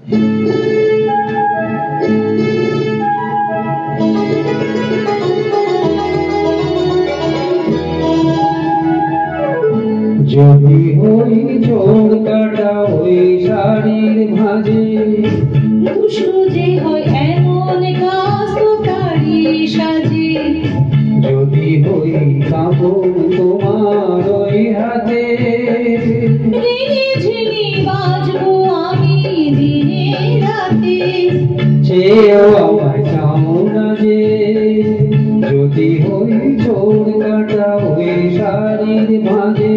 যদি হই চোর কাটা ওই শাড়ির ভাঁজে, দুষ্টু যে হয় এমন কাজ তো তারই সাজে। যদি হই কাপড় তোমার ওই হাতে, ঋণী ঝিনি বাজবো আমি দিনে রাতে। চেয়েও আমার চাও না যে, যদি হই চোর কাটা ওই শাড়ির ভাঁজে,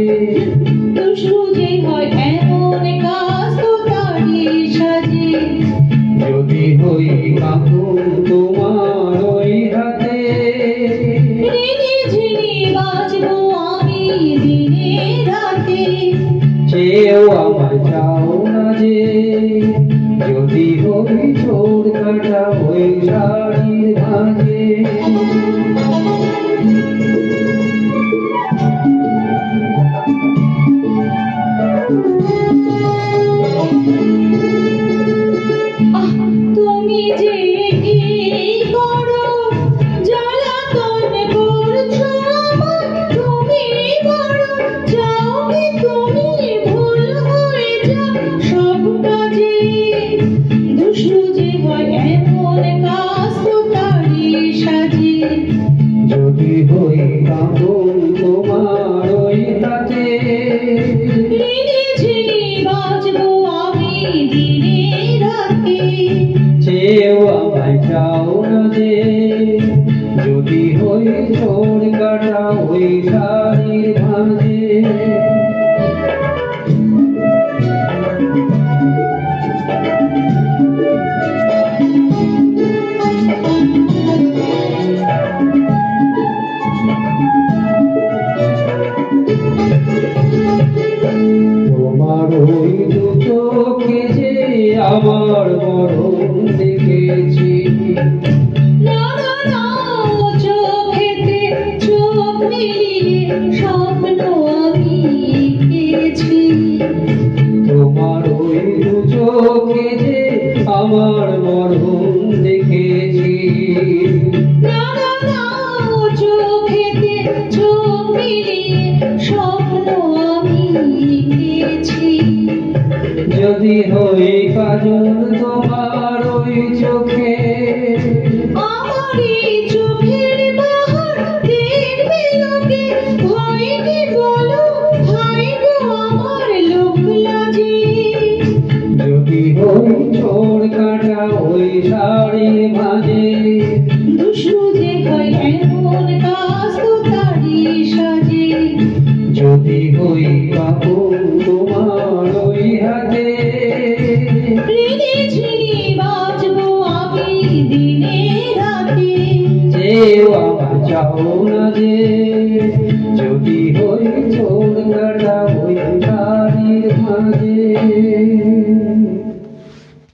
দুষ্টু যে হয় এমন কাজ তো তারই সাজে। যদি হই কাপড় তোমার ওই হাতে, ঋণী ঝিনি বাজবো আমি দিনে রাতে। চেয়েও আমার চাও না যে, যদি হই চোর কাটা ওই শাড়ির ভাঁজে। তুমি যে কি করো জ্বালাতন করছো আমায়, তুমি বড় চাওনি তুমি ভুল হয়ে যাও সব কাজে। দুষ্টু যে হয় এমন কাজ তো তারই সাজে। যদি হই কাপড় তোমার ওই হাতে, ঋণী ঝিনি বাজবো আমি দিনে রাতে। চেয়েও আমায় চাও না যে, যদি হই চোর কাটা ওই শাড়ির ভাঁজে। তোমার ওই দু চোখে যে আমার মরণ দেখেছি, না না না চোখেতে চোখ মিলিয়ে স্বপ্ন আমি এঁকেছি। তোমার ওই দু চোখে যে আমার মরণ দেখেছি, না না না চোখেতে চোখ মিলিয়ে স্বপ্ন আমি এঁকেছি। যদি হই কাজল তোমার ওই চোখে, আমারই চোখের বাহার দেখবে লোকে, হয়নি বলো হায় গো আমার লোক লাজে। যদি হই চোর কাটা ওই শাড়ির ভাঁজে, দুষ্টু যে হয় এমন কাজ তো তারই সাজে। যদি হই কাপড় তোমার ওই হাতে, ঋণী ঝিনি বাজবো আমি দিনে রাতে। চেয়েও আমার চাও না যে,